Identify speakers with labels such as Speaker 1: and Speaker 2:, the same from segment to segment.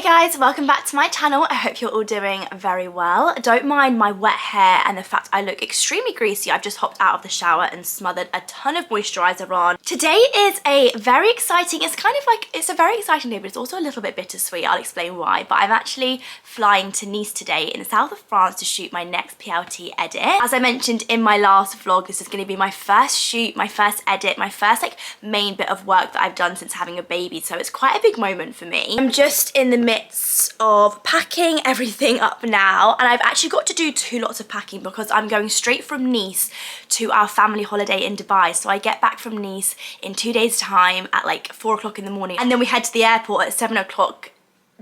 Speaker 1: guys, welcome back to my channel. I hope you're all doing very well. Don't mind my wet hair and the fact I look extremely greasy. I've just hopped out of the shower and smothered a ton of moisturizer on. Today is a very exciting, it's a very exciting day, but it's also a little bit bittersweet. I'll explain why. But I'm actually flying to Nice today in the south of France to shoot my next PLT edit. As I mentioned in my last vlog, this is going to be my first shoot, my first edit, my first main bit of work that I've done since having a baby. So it's quite a big moment for me. I'm just in the midst of packing everything up now, and I've actually got to do two lots of packing because I'm going straight from Nice to our family holiday in Dubai. So I get back from Nice in 2 days time at like 4 o'clock in the morning, and then we head to the airport at 7 o'clock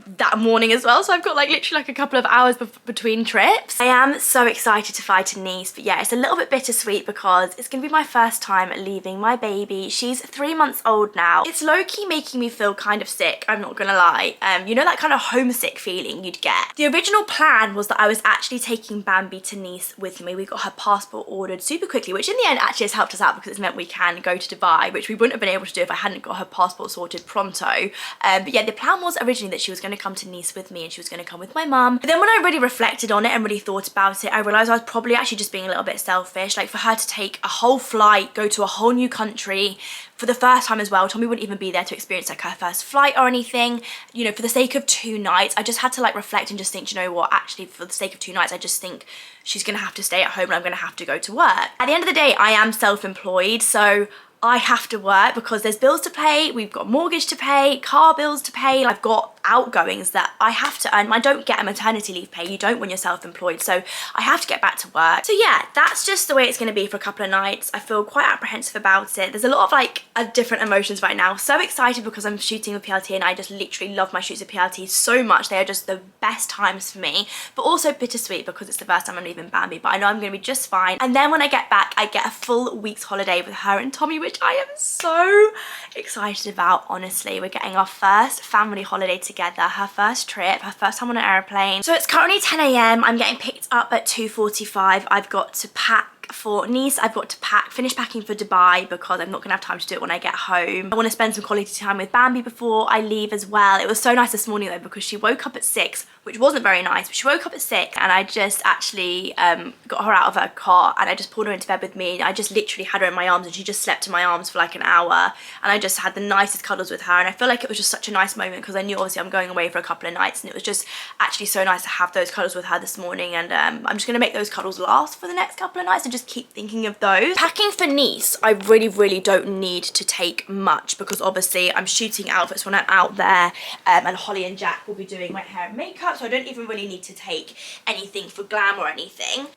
Speaker 1: that morning as well. So I've got literally a couple of hours between trips. I am so excited to fly to Nice, but yeah, it's a little bit bittersweet because it's gonna be my first time leaving my baby. She's 3 months old now. It's low-key making me feel kind of sick, I'm not gonna lie. You know that kind of homesick feeling you'd get? The original plan was that I was actually taking Bambi to Nice with me. We got her passport ordered super quickly, which in the end actually has helped us out because it's meant we can go to Dubai, which we wouldn't have been able to do if I hadn't got her passport sorted pronto. But yeah, the plan was originally that she was going to come to Nice with me and she was going to come with my mum. But then when I really reflected on it and really thought about it, I realised I was probably actually just being a little bit selfish. Like, for her to take a whole flight, go to a whole new country for the first time as well. Tommy wouldn't even be there to experience her first flight or anything. You know, for the sake of 2 nights, I just had to reflect and just think, you know what, actually for the sake of 2 nights, I just think she's going to have to stay at home and I'm going to have to go to work. At the end of the day, I am self-employed, so I have to work because there's bills to pay, we've got mortgage to pay, car bills to pay, I've got outgoings that I have to earn. I don't get a maternity leave pay, you don't when you're self-employed, so I have to get back to work. So yeah, that's just the way it's going to be for a couple of nights. I feel quite apprehensive about it. There's a lot of different emotions right now. So excited because I'm shooting with PLT and I just literally love my shoots with PLT so much. They are just the best times for me, but also bittersweet because it's the first time I'm leaving Bambi, but I know I'm going to be just fine. And then when I get back, I get a full week's holiday with her and Tommy, which I am so excited about. Honestly, we're getting our first family holiday together, her first trip, her first time on an aeroplane. So it's currently 10 AM. I'm getting picked up at 2:45. I've got to pack for Nice, I've got to finish packing for Dubai because I'm not gonna have time to do it when I get home. I want to spend some quality time with Bambi before I leave as well. It was so nice this morning though because she woke up at 6, which wasn't very nice, but she woke up at 6 and I just actually got her out of her cot and I just pulled her into bed with me. I just literally had her in my arms and she just slept in my arms for like an hour, and I just had the nicest cuddles with her, and I feel like it was just such a nice moment because I knew obviously I'm going away for a couple of nights, and it was just actually so nice to have those cuddles with her this morning. And I'm just gonna make those cuddles last for the next couple of nights and just keep thinking of those. Packing for Nice, I really don't need to take much because obviously I'm shooting outfits when I'm out there, and Holly and Jack will be doing my hair and makeup, so I don't even really need to take anything for glam or anything.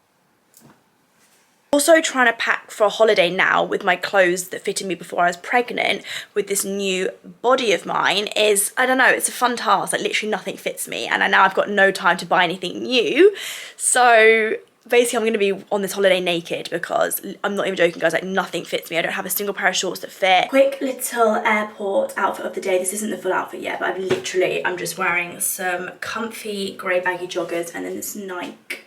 Speaker 1: Also trying to pack for a holiday now with my clothes that fitted me before I was pregnant with this new body of mine is, I don't know, it's a fun task. Literally nothing fits me, and now I've got no time to buy anything new. So basically I'm going to be on this holiday naked because I'm not even joking guys, nothing fits me. I don't have a single pair of shorts that fit. Quick little airport outfit of the day. This isn't the full outfit yet, but I'm just wearing some comfy grey baggy joggers and then this Nike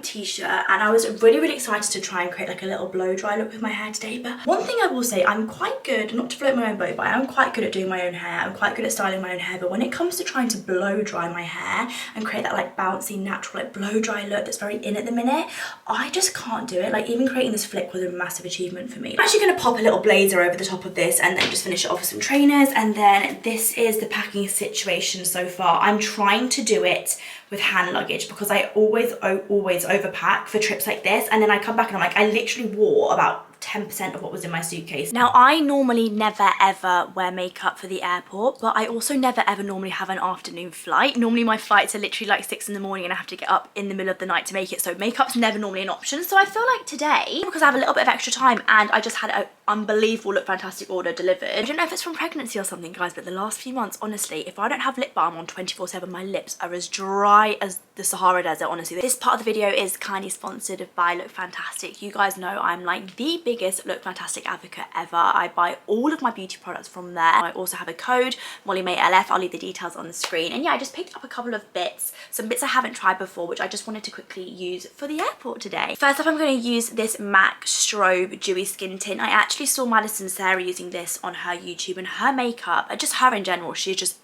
Speaker 1: t-shirt, and I was really excited to try and create a little blow dry look with my hair today. But one thing I will say, I'm quite good, not to float my own boat, but I am quite good at doing my own hair. I'm quite good at styling my own hair, but when it comes to trying to blow dry my hair and create that bouncy natural blow dry look that's very in at the minute, I just can't do it. Even creating this flick was a massive achievement for me. I'm actually going to pop a little blazer over the top of this and then just finish it off with some trainers, and then this is the packing situation so far. I'm trying to do it with hand luggage because I always overpack for trips like this, and then I come back and I'm I literally wore about 10% of what was in my suitcase. Now, I normally never ever wear makeup for the airport, but I also never ever normally have an afternoon flight. Normally my flights are literally 6 in the morning and I have to get up in the middle of the night to make it, so makeup's never normally an option. So I feel like today, because I have a little bit of extra time and I just had an unbelievable Lookfantastic order delivered. I don't know if it's from pregnancy or something guys, but the last few months, honestly, if I don't have lip balm on 24/7, my lips are as dry as the Sahara Desert, honestly. This part of the video is kindly sponsored by Lookfantastic. You guys know I'm the biggest Lookfantastic advocate ever. I buy all of my beauty products from there. I also have a code, Mollymae LF. I'll leave the details on the screen. And yeah, I just picked up a couple of bits, some bits I haven't tried before, which I just wanted to quickly use for the airport today. First up, I'm going to use this MAC Strobe Dewy Skin Tint. I actually saw Madison Sarah using this on her YouTube, and her makeup, just her in general, she's just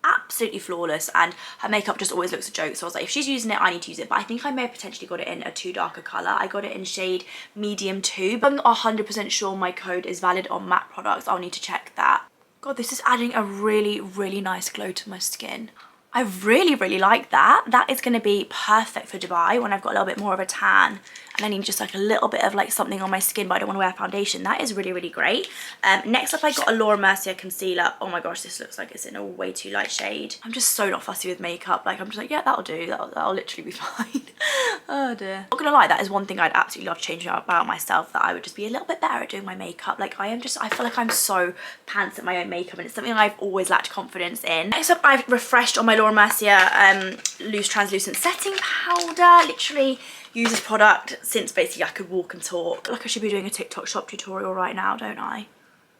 Speaker 1: absolutely flawless, and her makeup just always looks a joke. So I was like, if she's using it, I need to use it. But I think I may have potentially got it in a too darker colour. I got it in shade medium 2. But I'm not 100% sure my code is valid on matte products. I'll need to check that. God, this is adding a really, really nice glow to my skin. I really, really like that. That is going to be perfect for Dubai when I've got a little bit more of a tan and I need just like a little bit of like something on my skin, but I don't want to wear foundation. That is really, really great. Next up, I got a Laura Mercier concealer. Oh my gosh, this looks like it's in a way too light shade. I'm just so not fussy with makeup. Like, I'm just like, yeah, that'll do. That'll literally be fine. Oh dear. Not gonna lie, that is one thing I'd absolutely love to change about myself, that I would just be a little bit better at doing my makeup. Like, I feel like I'm so pants at my own makeup, and it's something I've always lacked confidence in. Next up, I've refreshed on my Laura Mercier loose translucent setting powder. Literally use this product since basically I could walk and talk. Like, I should be doing a TikTok shop tutorial right now, don't I?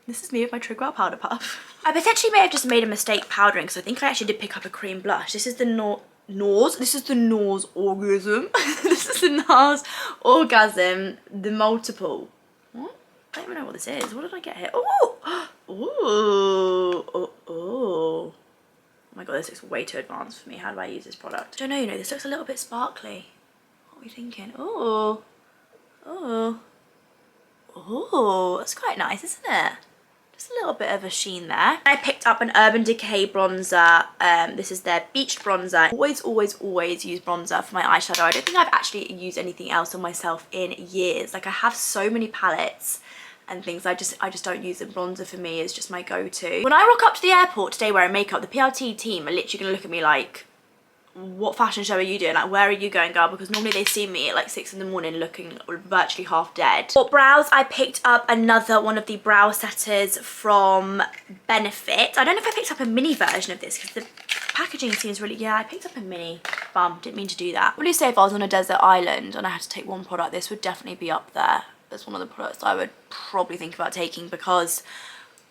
Speaker 1: This is me with my Trigger Out powder puff. I potentially may have just made a mistake powdering, because I think I actually did pick up a cream blush. This is the NARS. This is the NARS Orgasm. This is the NARS Orgasm, the multiple. What? I don't even know what this is. What did I get here? Oh! Ooh! Oh! Oh my god, this looks way too advanced for me. How do I use this product? I don't know, you know, this looks a little bit sparkly. What are we thinking? Oh! Oh! Oh! That's quite nice, isn't it? Just a little bit of a sheen there. I picked up an Urban Decay bronzer. This is their Beached bronzer. Always, always, always use bronzer for my eyeshadow. I don't think I've actually used anything else on myself in years. Like, I have so many palettes and things. I just don't use them. Bronzer for me is just my go-to. When I rock up to the airport today wearing makeup, the PRT team are literally gonna look at me like, what fashion show are you doing? Like, where are you going, girl? Because normally they see me at like 6 in the morning looking virtually half dead. For brows, I picked up another one of the brow setters from Benefit. I don't know if I picked up a mini version of this because the packaging seems really, yeah, I picked up a mini. Bum, didn't mean to do that. What do you say if I was on a desert island and I had to take one product? This would definitely be up there. That's one of the products I would probably think about taking, because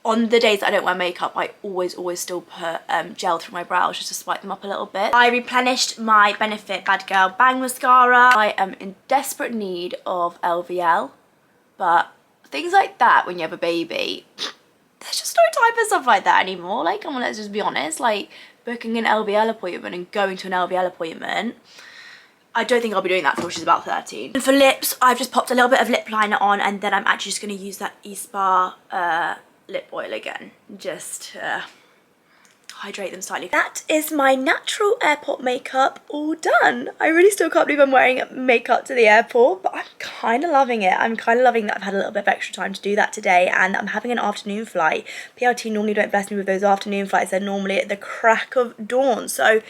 Speaker 1: on the days that I don't wear makeup, I always still put gel through my brows just to spice them up a little bit. I replenished my Benefit Bad Girl Bang Mascara. I am in desperate need of LVL, but things like that when you have a baby, there's just no time for stuff like that anymore. Like, come on, let's just be honest. Like, booking an LVL appointment and going to an LVL appointment, I don't think I'll be doing that till she's about 13. And for lips, I've just popped a little bit of lip liner on, and then I'm actually just going to use that eSpa lip oil again, just hydrate them slightly. That is my natural airport makeup all done. I really still can't believe I'm wearing makeup to the airport, but I'm kind of loving it. I'm kind of loving that I've had a little bit of extra time to do that today, and I'm having an afternoon flight. PRT normally don't bless me with those afternoon flights. They're normally at the crack of dawn. So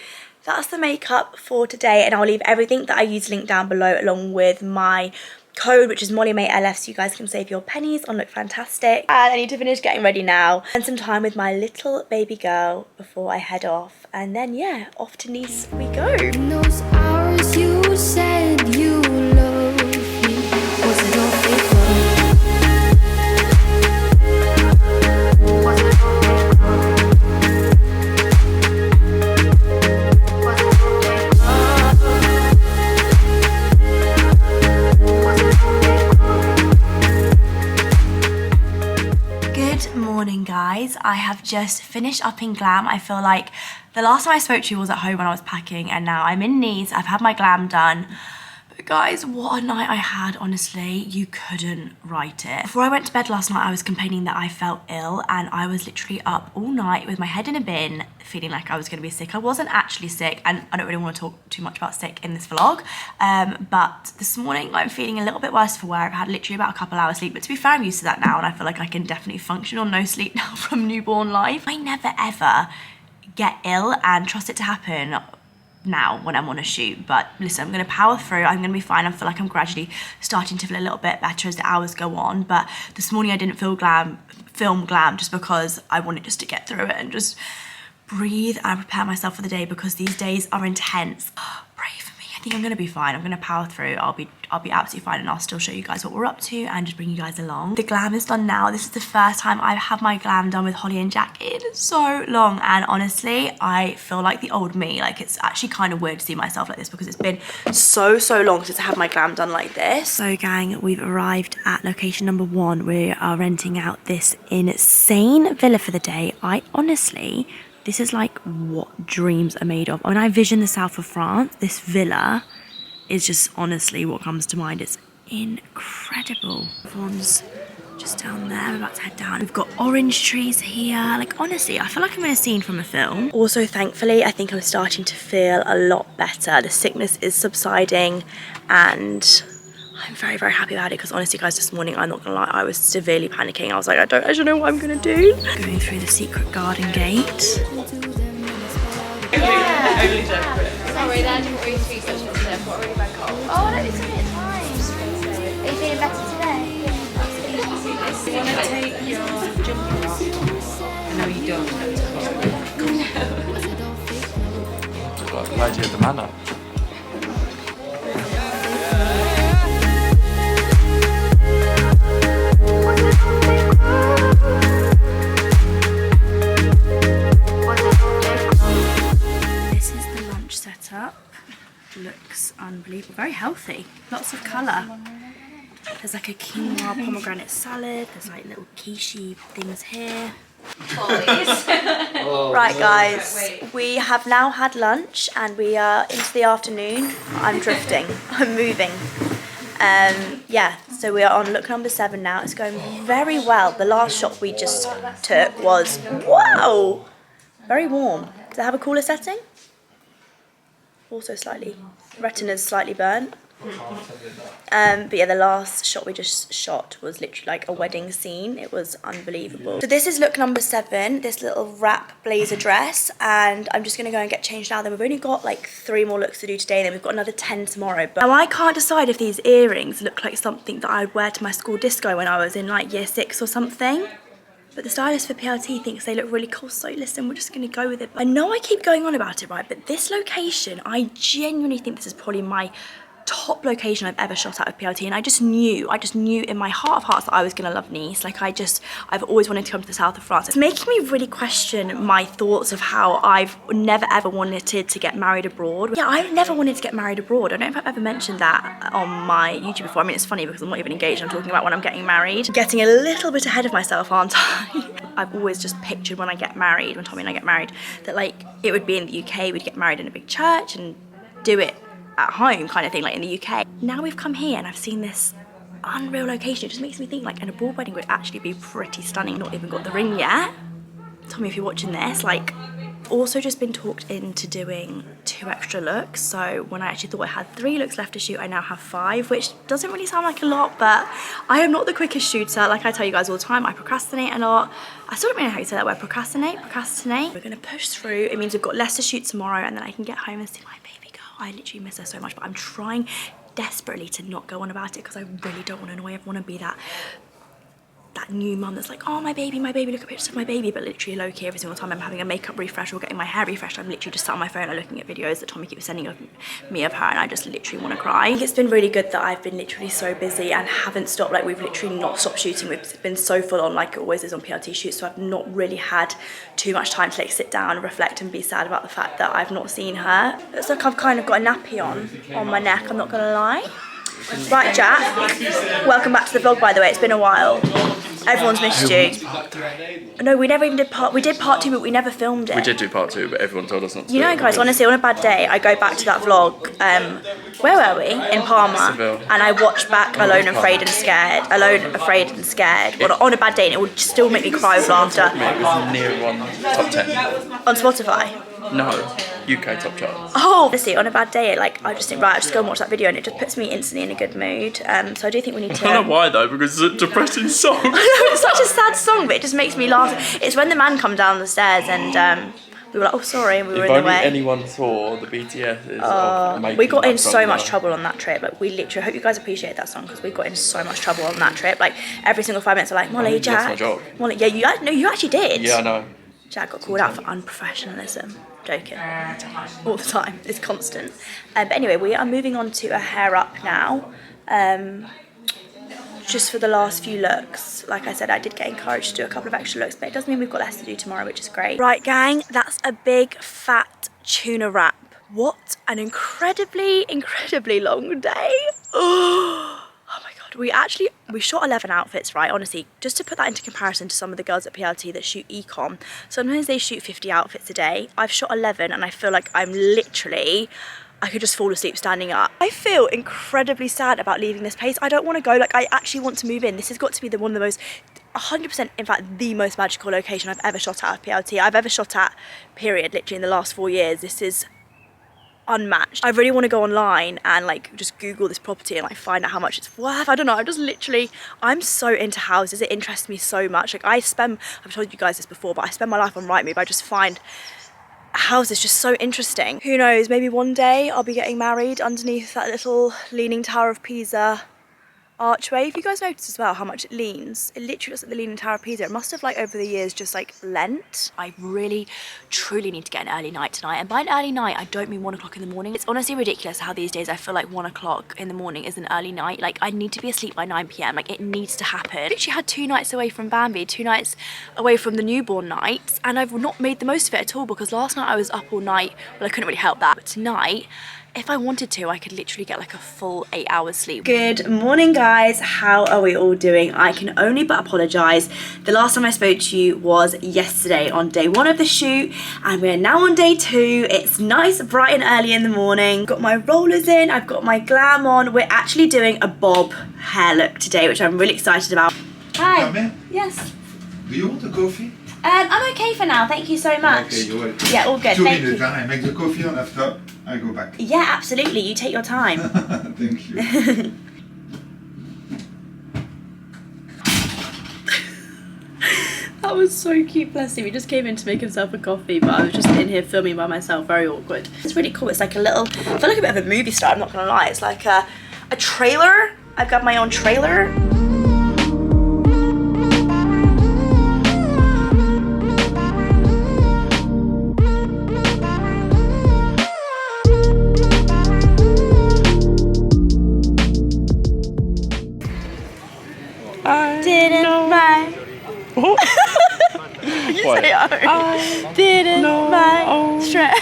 Speaker 1: that's the makeup for today, and I'll leave everything that I use linked down below, along with my code, which is Mollymae LF, so you guys can save your pennies on Lookfantastic. And I need to finish getting ready now, spend some time with my little baby girl before I head off, and then yeah, off to Nice we go. In those hours you said you loved me, was it all fake love? Was it all fake love? Good morning, guys. I have just finished up in glam. I feel like the last time I spoke to you was at home when I was packing, and now I'm in Nice. I've had my glam done. But guys, what a night I had, honestly. You couldn't write it. Before I went to bed last night, I was complaining that I felt ill, and I was literally up all night with my head in a bin, feeling like I was going to be sick. I wasn't actually sick, and I don't really want to talk too much about sick in this vlog, but this morning I'm feeling a little bit worse for wear. I've had literally about a couple hours sleep, but to be fair, I'm used to that now, and I feel like I can definitely function on no sleep now from newborn life. I never ever get ill and trust it to happen now when I'm on a shoot, but listen, I'm going to power through. I'm going to be fine. I feel like I'm gradually starting to feel a little bit better as the hours go on, but this morning I didn't film glam just because I wanted just to get through it and just breathe and prepare myself for the day, because these days are intense. Pray for me. I think I'm going to be fine. I'm going to power through. I'll be absolutely fine, and I'll still show you guys what we're up to and just bring you guys along. The glam is done now. This is the first time I've had my glam done with Holly and Jack in so long, and honestly, I feel like the old me. Like, it's actually kind of weird to see myself like this, because it's been so long since I had my glam done like this. So gang, we've arrived at location number 1. We are renting out this insane villa for the day. I honestly This is like what dreams are made of. When I vision the south of France, this villa is just honestly what comes to mind. It's incredible. Everyone's just down there. We're about to head down. We've got orange trees here. Like, honestly, I feel like I'm in a scene from a film. Also, thankfully, I think I'm starting to feel a lot better. The sickness is subsiding and I'm very, very happy about it because honestly, guys, this morning, I'm not gonna lie, I was severely panicking. I was like, I don't actually know what I'm gonna do. Going through the secret garden gate. Yeah.
Speaker 2: Sorry, that didn't really treat such a thing. What really bad cold.
Speaker 1: Oh, no, it's fine. Are you feeling better today?
Speaker 2: You want to take your jumper off? No, you don't.
Speaker 3: I've got an idea of the manner.
Speaker 1: This is the lunch setup. Looks unbelievable. Very healthy. Lots of colour. There's like a quinoa pomegranate salad. There's like little quiche things here. Right, guys, we have now had lunch and we are into the afternoon. I'm drifting. I'm moving. Yeah, so we are on look number 7 now. It's going very well. The last shot we just took was, wow, very warm. Does it have a cooler setting? Also slightly, retina's slightly burnt. But yeah, the last shot we just shot was literally like a wedding scene. It was unbelievable. So this is look number 7, this little wrap blazer dress, and I'm just gonna go and get changed now. Then we've only got like 3 more looks to do today, and then we've got another 10 tomorrow. But now I can't decide if these earrings look like something that I'd wear to my school disco when I was in like year 6 or something. But the stylist for PLT thinks they look really cool, so listen, we're just gonna go with it. I know I keep going on about it, right? But this location, I genuinely think this is probably my top location I've ever shot out of PLT, and I just knew in my heart of hearts that I was gonna love Nice. Like I've always wanted to come to the south of France. It's making me really question my thoughts of how I've never ever wanted to get married abroad. Yeah, I've never wanted to get married abroad. I don't know if I've ever mentioned that on my YouTube before. I mean, it's funny because I'm not even engaged. I'm talking about when I'm getting married. Getting a little bit ahead of myself, aren't I? I've always just pictured when I get married, when Tommy and I get married, that like it would be in the UK, we'd get married in a big church and do it at home kind of thing, like in the UK. Now we've come here and I've seen this unreal location. It just makes me think like an abroad wedding would actually be pretty stunning. Not even got the ring yet. Tommy, if you're watching this, like, also just been talked into doing 2 extra looks. So when I actually thought I had 3 looks left to shoot, I now have 5, which doesn't really sound like a lot, but I am not the quickest shooter. Like I tell you guys all the time, I procrastinate a lot. I still don't really know how you say that word, procrastinate. We're gonna push through. It means we've got less to shoot tomorrow, and then I can get home and see my baby girl. I literally miss her so much, but I'm trying desperately to not go on about it because I really don't want to annoy everyone and be that new mum that's like, oh, my baby, look at pictures of my baby. But literally low-key every single time I'm having a makeup refresh or getting my hair refreshed, I'm literally just sat on my phone and looking at videos that Tommy keeps sending me of her, and I just literally want to cry. I think it's been really good that I've been literally so busy and haven't stopped. Like, we've literally not stopped shooting. We've been so full on, like it always is on PLT shoots, so I've not really had too much time to like sit down and reflect and be sad about the fact that I've not seen her. It's like I've kind of got a nappy on my neck, I'm not gonna lie. Right, Jack, welcome back to the vlog, by the way. It's been a while. Everyone's missed you. No, we never even did we did part 2, but we never filmed it.
Speaker 3: We did do part 2, but everyone told us not to.
Speaker 1: You know, guys, honestly, on a bad day, I go back to that vlog. Where were we? In Parma.
Speaker 3: Seville.
Speaker 1: And I watch back Alone, Afraid and Scared. Well, on a bad day, and it would still make me cry with laughter.
Speaker 3: It was near on top 10.
Speaker 1: On Spotify.
Speaker 3: No, UK top charts.
Speaker 1: Oh, honestly, on a bad day, like I just think, right, I'll just go and watch that video, and it just puts me instantly in a good mood. So I do think we need to.
Speaker 3: I don't know why though, because it's a depressing song.
Speaker 1: I know, it's such a sad song, but it just makes me laugh. It's when the man come down the stairs and we were like, oh sorry, and we were in the way.
Speaker 3: If only anyone saw the BTS of
Speaker 1: we got in so much
Speaker 3: now.
Speaker 1: trouble on that trip. Like, we literally, I hope you guys appreciate that song, because we got in so much trouble on that trip. Like, every single 5 minutes, we're like, Molly, Jack.
Speaker 3: That's my job.
Speaker 1: Molly, yeah, you actually did.
Speaker 3: Yeah, I know.
Speaker 1: Jack got called out for unprofessionalism. Joking. All the time. It's constant. But anyway, we are moving on to a hair up now. Just for the last few looks. Like I said, I did get encouraged to do a couple of extra looks, but it does mean we've got less to do tomorrow, which is great. Right, gang, that's a big fat tuna wrap. What an incredibly long day. Oh my God, we actually We shot 11 outfits, right? Honestly, just to put that into comparison to some of the girls at PLT that shoot ecom, sometimes they shoot 50 outfits a day. I've shot 11 and I feel like I could just fall asleep standing up. I feel incredibly sad about leaving this place. I don't want to go. Like, I actually want to move in. This has got to be one of the most, 100%, in fact, the most magical location I've ever shot at of PLT. I've ever shot at, period, literally in the last 4 years. This is unmatched. I really want to go online and like just Google this property and like find out how much it's worth. I don't know, I'm so into houses. It interests me so much. Like I've told you guys this before, but I spend my life on Rightmove. I just find houses just so interesting. Who knows, maybe one day I'll be getting married underneath that little Leaning Tower of Pisa archway. If you guys notice as well how much it leans, it literally looks like the Leaning Tower of Pisa. It must have like over the years just like lent. I really truly need to get an early night tonight, and by an early night I don't mean 1 o'clock in the morning. It's honestly ridiculous how these days I feel like 1 o'clock in the morning is an early night. Like I need to be asleep by 9 p.m. like it needs to happen. I literally had 2 nights away from Bambi, 2 nights away from the newborn nights, and I've not made the most of it at all because last night I was up all night. Well, I couldn't really help that, but tonight if I wanted to, I could literally get like a full 8 hours sleep. Good morning, guys. How are we all doing? I can only but apologise. The last time I spoke to you was yesterday on day 1 of the shoot, and we're now on day 2. It's nice, bright and early in the morning. Got my rollers in, I've got my glam on. We're actually doing a bob hair look today, which I'm really excited about. Hi.
Speaker 4: Come in.
Speaker 1: Yes.
Speaker 4: Do you want a coffee?
Speaker 1: I'm okay for now, thank you so much.
Speaker 4: Okay, you're welcome.
Speaker 1: Yeah, all good,
Speaker 4: 2
Speaker 1: thank
Speaker 4: minutes,
Speaker 1: you.
Speaker 4: I make the coffee and after I go back.
Speaker 1: Yeah, absolutely, you take your time.
Speaker 4: Thank you.
Speaker 1: That was so cute, bless him. He just came in to make himself a coffee, but I was just in here filming by myself, very awkward. It's really cool, it's like a little, I feel like a bit of a movie star, I'm not gonna lie. It's like a trailer. I've got my own trailer.
Speaker 3: What?
Speaker 1: I didn't my strength.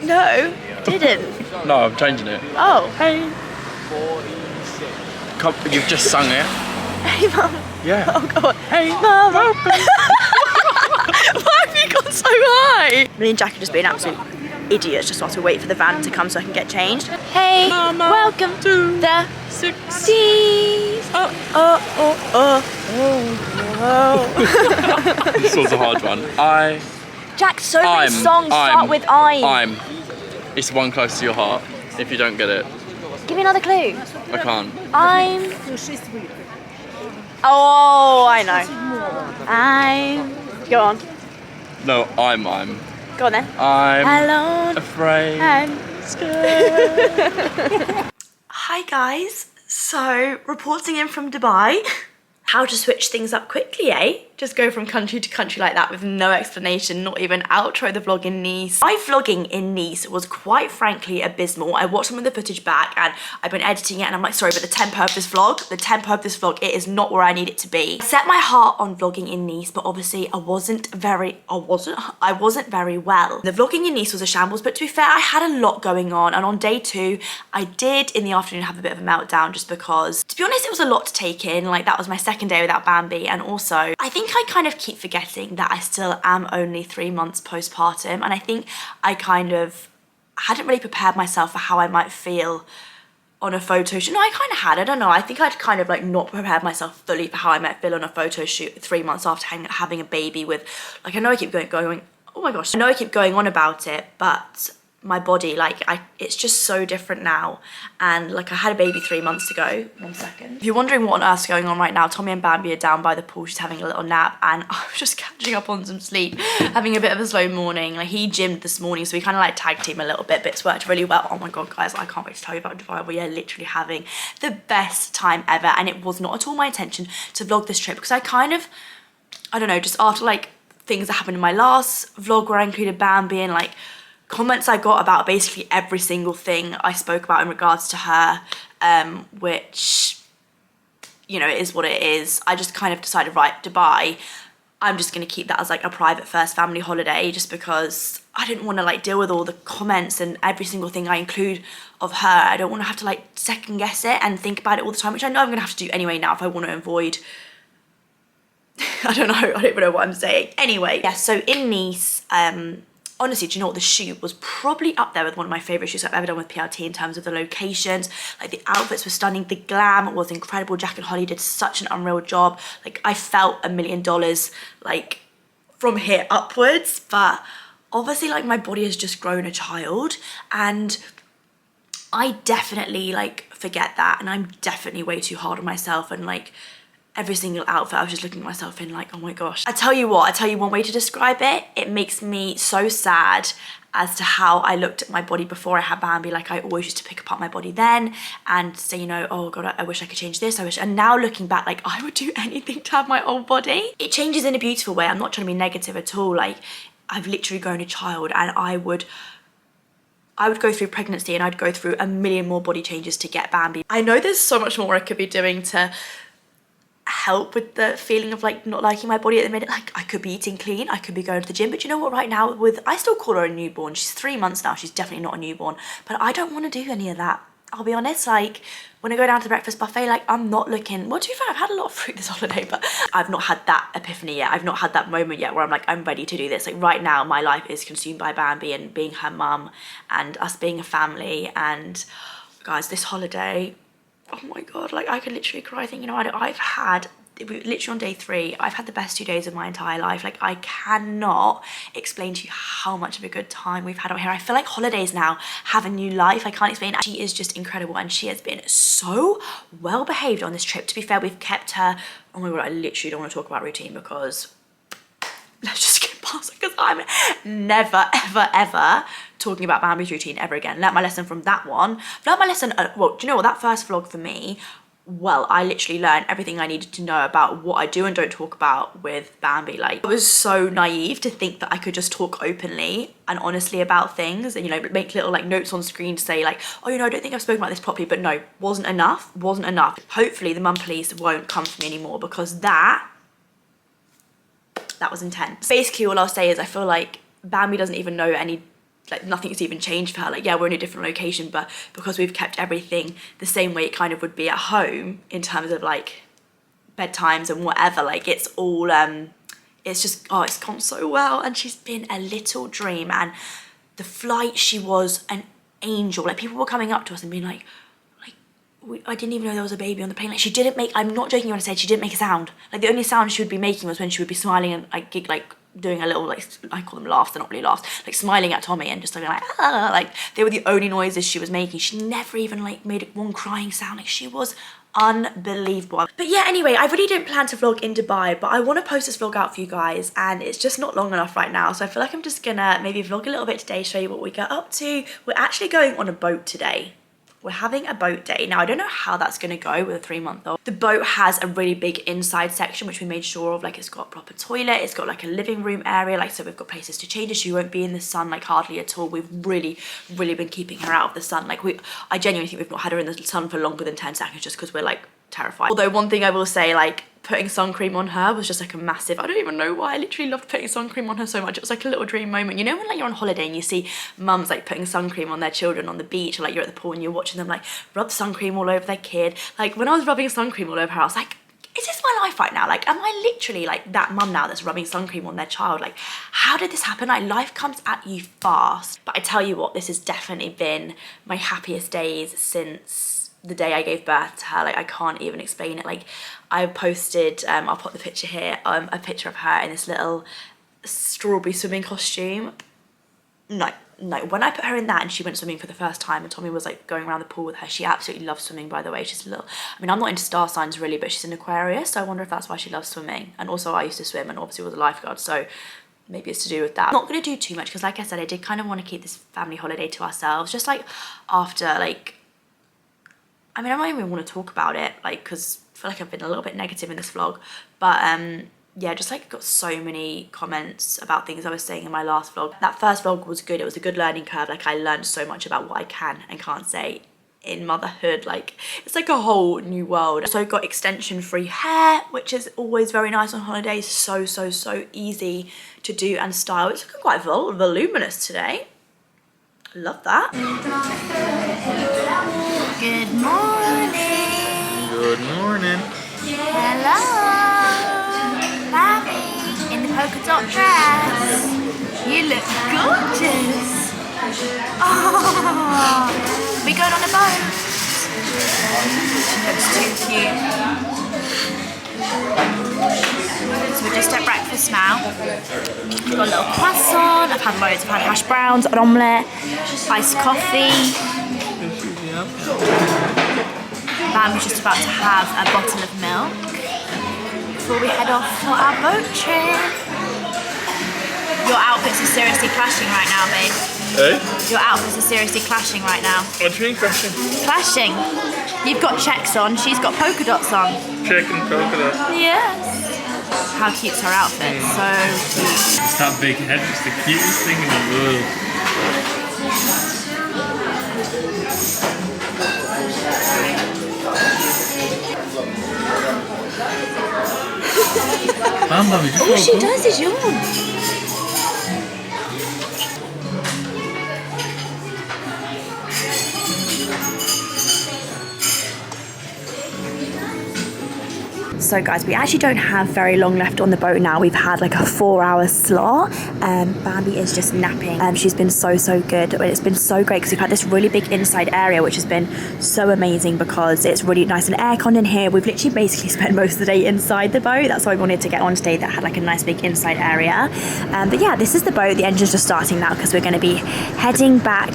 Speaker 1: No, didn't.
Speaker 3: No, I'm changing it.
Speaker 1: Oh. Hey.
Speaker 3: Come, you've just sung it.
Speaker 1: Hey, Mum.
Speaker 3: Yeah.
Speaker 1: Oh, God. Hey, Mum. Why have you gone so high? Me and Jack are just being absolute idiots, just whilst we wait for the van to come so I can get changed. Hey, Mama, welcome to the 60s.
Speaker 3: This was a hard one.
Speaker 1: Jack, so many songs start with I'm.
Speaker 3: It's one close to your heart. If you don't get it,
Speaker 1: give me another clue.
Speaker 3: I can't.
Speaker 1: I'm. Oh, I know. I'm. Go on.
Speaker 3: No, I'm.
Speaker 1: Go on then.
Speaker 3: I'm
Speaker 1: alone.
Speaker 3: Afraid.
Speaker 1: And scared. Hi guys. So, reporting in from Dubai. How to switch things up quickly, eh? Just go from country to country like that with no explanation, not even outro the vlog in Nice. My vlogging in Nice was quite frankly abysmal. I watched some of the footage back and I've been editing it and I'm like, sorry, but the tempo of this vlog, it is not where I need it to be. I set my heart on vlogging in Nice, but obviously I wasn't very well. The vlogging in Nice was a shambles, but to be fair, I had a lot going on, and on day 2, I did in the afternoon have a bit of a meltdown just because, to be honest, it was a lot to take in. Like, that was my second day without Bambi, and also I think I kind of keep forgetting that I still am only 3 months postpartum, and I think I kind of hadn't really prepared myself for how I might feel on a photo shoot. No, I kind of had, I don't know, I think I'd kind of like not prepared myself fully for how I might feel on a photo shoot 3 months after having a baby with, like, I know I keep going, oh my gosh, I know I keep going on about it, but my body, like, it's just so different now. And like, I had a baby 3 months ago. 1 second. If you're wondering what on earth's going on right now, Tommy and Bambi are down by the pool. She's having a little nap and I was just catching up on some sleep, having a bit of a slow morning. Like, he gymmed this morning, so we kind of like tag team a little bit, but it's worked really well. Oh my God, guys, I can't wait to tell you about Dubai. We are literally having the best time ever, and it was not at all my intention to vlog this trip because I kind of, I don't know, just after like things that happened in my last vlog where I included Bambi and like comments I got about basically every single thing I spoke about in regards to her, which, you know, it is what it is. I just kind of decided, right, Dubai, I'm just gonna keep that as like a private first family holiday, just because I didn't want to like deal with all the comments and every single thing I include of her. I don't want to have to like second guess it and think about it all the time, which I know I'm gonna have to do anyway now if I want to avoid I don't even know what I'm saying. Anyway, yeah, so in Nice, honestly, do you know what, the shoot was probably up there with one of my favourite shoots I've ever done with PLT in terms of the locations. Like, the outfits were stunning, the glam was incredible. Jack and Holly did such an unreal job. Like, I felt $1 million, like, from here upwards. But obviously, like, my body has just grown a child, and I definitely, like, forget that, and I'm definitely way too hard on myself, and, like, every single outfit I was just looking at myself in like, oh my gosh. I tell you one way to describe it. It makes me so sad as to how I looked at my body before I had Bambi. Like, I always used to pick apart my body then and say, you know, oh God, I wish I could change this, and now looking back, like, I would do anything to have my old body. It changes in a beautiful way. I'm not trying to be negative at all. Like, I've literally grown a child, and I would go through pregnancy and I'd go through 1 million more body changes to get Bambi. I know there's so much more I could be doing to help with the feeling of like not liking my body at the minute. Like, I could be eating clean, I could be going to the gym, but you know what, right now, I still call her a newborn. She's 3 months now, she's definitely not a newborn, but I don't want to do any of that. I'll be honest, like, when I go down to the breakfast buffet, like, I'm not looking, well, to be fair, I've had a lot of fruit this holiday, but I've not had that epiphany yet. I've not had that moment yet where I'm like, I'm ready to do this. Like, right now, my life is consumed by Bambi and being her mum and us being a family. And guys, this holiday, oh my God, like, I could literally cry thinking, you know, I've had, literally on day 3, I've had the best 2 days of my entire life. Like, I cannot explain to you how much of a good time we've had out here. I feel like holidays now have a new life. I can't explain it. She is just incredible, and she has been so well behaved on this trip. To be fair, we've kept her, oh my God, I literally don't want to talk about routine because let's just skip past it, because I'm never, ever, ever talking about Bambi's routine ever again. Learned my lesson from that one. Learned my lesson, well, do you know what, that first vlog for me, well, I literally learned everything I needed to know about what I do and don't talk about with Bambi. Like, I was so naive to think that I could just talk openly and honestly about things and, you know, make little like notes on screen to say like, oh, you know, I don't think I've spoken about this properly, but no, wasn't enough. Hopefully the mum police won't come for me anymore, because that was intense. Basically, all I'll say is I feel like Bambi doesn't even know any, like, nothing's even changed for her. Like, yeah, we're in a different location, but because we've kept everything the same way it kind of would be at home in terms of like bedtimes and whatever, like, it's all it's just, oh, it's gone so well, and she's been a little dream. And the flight, she was an angel. Like, people were coming up to us and being like, I didn't even know there was a baby on the plane. Like, she didn't make, I'm not joking when I said she didn't make a sound. Like, the only sound she would be making was when she would be smiling and like doing a little, like, I call them laughs, they're not really laughs, like smiling at Tommy and just like, ah, like, they were the only noises she was making. She never even like made one crying sound. Like, she was unbelievable. But yeah, anyway, I really didn't plan to vlog in Dubai, but I want to post this vlog out for you guys, and it's just not long enough right now, so I feel like I'm just gonna maybe vlog a little bit today, show you what we get up to. We're actually going on a boat today. We're having a boat day. Now, I don't know how that's gonna go with a 3-month-old. The boat has a really big inside section, which we made sure of. Like, it's got a proper toilet, it's got like a living room area, like, so we've got places to change her. She won't be in the sun, like, hardly at all. We've really been keeping her out of the sun. Like, I genuinely think we've not had her in the sun for longer than 10 seconds just because we're like terrified. Although one thing I will say, like, putting sun cream on her was just like a massive, I don't even know why, I literally loved putting sun cream on her so much. It was like a little dream moment. You know when like you're on holiday and you see mums like putting sun cream on their children on the beach, or like you're at the pool and you're watching them like rub sun cream all over their kid. Like, when I was rubbing sun cream all over her, I was like, is this my life right now? Like, am I literally like that mum now that's rubbing sun cream on their child? Like, how did this happen? Like, life comes at you fast. But I tell you what, this has definitely been my happiest days since the day I gave birth to her. Like, I can't even explain it. Like, I posted, I'll put the picture here, a picture of her in this little strawberry swimming costume. No, when I put her in that and she went swimming for the first time and Tommy was like going around the pool with her, she absolutely loves swimming, by the way. She's a little, I mean, I'm not into star signs really, but she's an Aquarius, so I wonder if that's why she loves swimming. And also, I used to swim and obviously was a lifeguard, so maybe it's to do with that. I'm not gonna do too much because, like I said, I did kind of want to keep this family holiday to ourselves, just like after, like, I mean, I don't even want to talk about it, like, because I feel like I've been a little bit negative in this vlog, but yeah, just like got so many comments about things I was saying in my last vlog. That first vlog was good. It was a good learning curve. Like, I learned so much about what I can and can't say in motherhood. Like, it's like a whole new world. Also got extension free hair, which is always very nice on holidays. So easy to do and style. It's looking quite voluminous today. Love that. Good morning.
Speaker 3: Good morning.
Speaker 1: Hello. Bambi in the polka dot dress. You look gorgeous. Oh, we going on a boat? She looks too cute. So we're just at breakfast now. We've got a little croissant. I've had loads. I've had hash browns, an omelette, iced coffee. Bambi's just about to have a bottle of milk before we head off for our boat trip. Your outfits are seriously clashing right now, babe.
Speaker 3: Hey?
Speaker 1: Your outfits are seriously clashing right now.
Speaker 3: What do you mean clashing?
Speaker 1: Clashing? You've got checks on, she's got polka dots on.
Speaker 3: Check and polka dot.
Speaker 1: Yes. How cute's her outfit? So cute.
Speaker 3: It's that big head, it's the cutest thing in the world. Bambi,
Speaker 1: All she does is yawn. So guys, we actually don't have very long left on the boat now. We've had like a 4-hour slot. Bambi is just napping. She's been so good. It's been so great because we've had this really big inside area, which has been so amazing because it's really nice and aircon in here. We've literally basically spent most of the day inside the boat. That's why we wanted to get on today, that had like a nice big inside area. But yeah, this is the boat. The engine's just starting now because we're going to be heading back.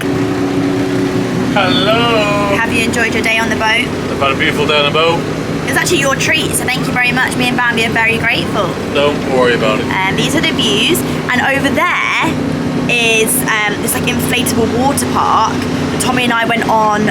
Speaker 3: Hello!
Speaker 1: Have you enjoyed your day on the boat?
Speaker 3: I've had a beautiful day on the boat.
Speaker 1: It's actually your treat, so thank you very much. Me and Bambi are very grateful.
Speaker 3: Don't worry about it.
Speaker 1: These are the views, and over there is this like inflatable water park that Tommy and I went on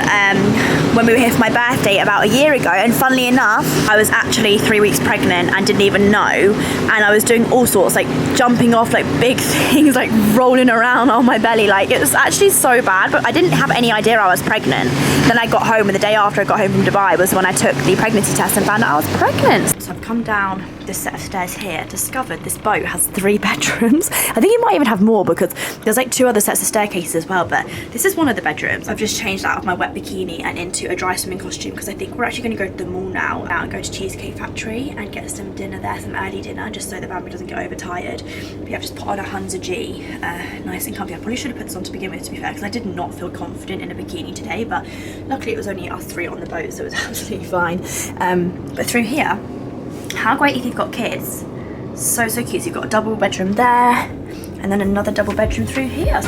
Speaker 1: when we were here for my birthday about a year ago. And funnily enough, I was actually 3 weeks pregnant and didn't even know, and I was doing all sorts, like jumping off like big things, like rolling around on my belly. Like, it was actually so bad, but I didn't have any idea I was pregnant. Then I got home, and the day after I got home from Dubai was when I took the pregnancy test and found out I was pregnant. So I've come down this set of stairs here, discovered this boat has 3 bedrooms. I think it might even have more because there's like 2 other sets of staircases as well, but this is one of the bedrooms. I've just changed out of my wet bikini and into a dry swimming costume because I think we're actually going to go to the mall now and go to Cheesecake Factory and get some dinner there, some early dinner, just so that Bambi doesn't get overtired. But yeah, I've just put on a Hunza G, nice and comfy. I probably should have put this on to begin with, to be fair, because I did not feel confident in a bikini today, but luckily it was only us 3 on the boat, so it was absolutely fine. But through here, how great if you've got kids. So cute. So you've got a double bedroom there, and then another double bedroom through here.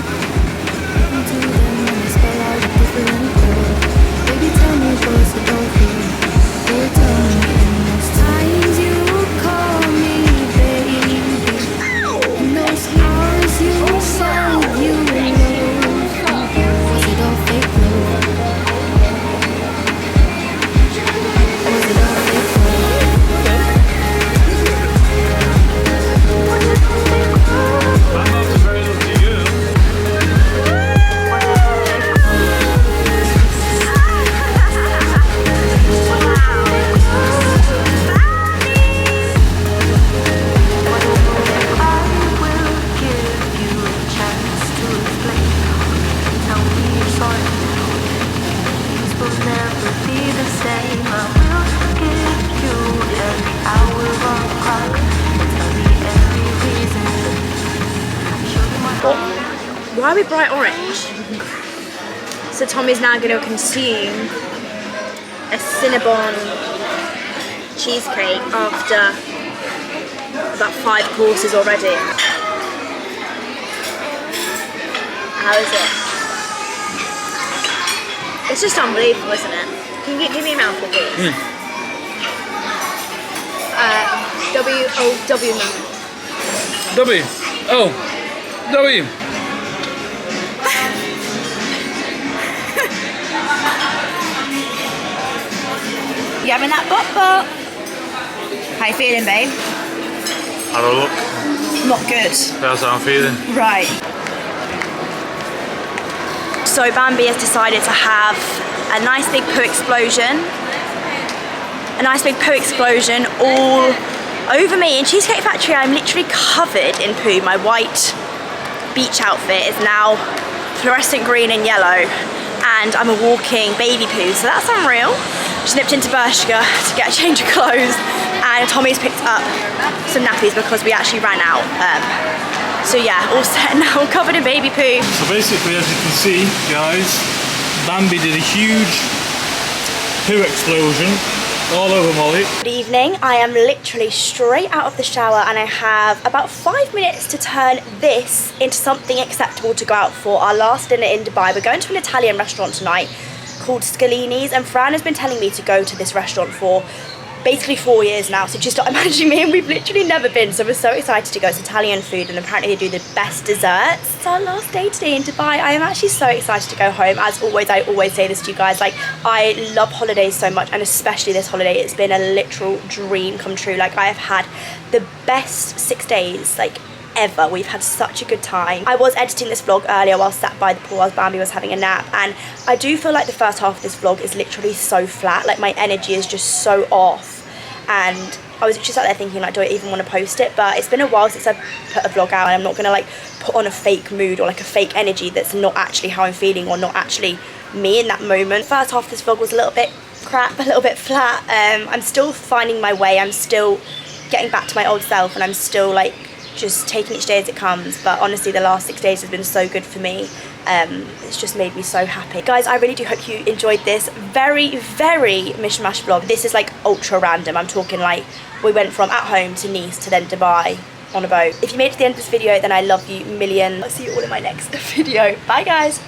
Speaker 1: Why are we bright orange? So Tommy's now going to consume a Cinnabon cheesecake after about 5 courses already. How is it? It's just unbelievable, isn't it? Can you give me a mouthful, please? W-O-W moment.
Speaker 3: W-O-W.
Speaker 1: You having that bop? How you feeling, babe?
Speaker 3: Have a look.
Speaker 1: Not good.
Speaker 3: That's how I'm feeling.
Speaker 1: Right. So Bambi has decided to have a nice big poo explosion. A nice big poo explosion all over me. In Cheesecake Factory, I'm literally covered in poo. My white beach outfit is now fluorescent green and yellow, and I'm a walking baby poo, so that's unreal. Just nipped into Bershka to get a change of clothes, and Tommy's picked up some nappies because we actually ran out. So yeah, all set now, covered in baby poo.
Speaker 5: So basically, as you can see, guys, Bambi did a huge poo explosion all over Molly.
Speaker 1: Good evening. I am literally straight out of the shower, and I have about 5 minutes to turn this into something acceptable to go out for our last dinner in Dubai. We're going to an Italian restaurant tonight called Scalini's, and Fran has been telling me to go to this restaurant for basically 4 years now since she started managing me, and we've literally never been, so we're so excited to go. It's Italian food, and apparently they do the best desserts. It's our last day today in Dubai. I am actually so excited to go home. As always, I always say this to you guys, like, I love holidays so much, and especially this holiday. It's been a literal dream come true. Like, I have had the best 6 days, like, ever. We've had such a good time. I was editing this vlog earlier while sat by the pool while Bambi was having a nap, and I do feel like the first half of this vlog is literally so flat. Like, my energy is just so off, and I was just sat there thinking, like, do I even want to post it? But it's been a while since I've put a vlog out, and I'm not gonna like put on a fake mood or like a fake energy that's not actually how I'm feeling or not actually me in that moment. First half of this vlog was a little bit crap, a little bit flat. I'm still finding my way. I'm still getting back to my old self, and I'm still like just taking each day as it comes. But honestly, the last 6 days has been so good for me. It's just made me so happy. Guys, I really do hope you enjoyed this very, very mishmash vlog. This is like ultra random. I'm talking like we went from at home to Nice to then Dubai on a boat. If you made it to the end of this video, then I love you a million. I'll see you all in my next video. Bye guys.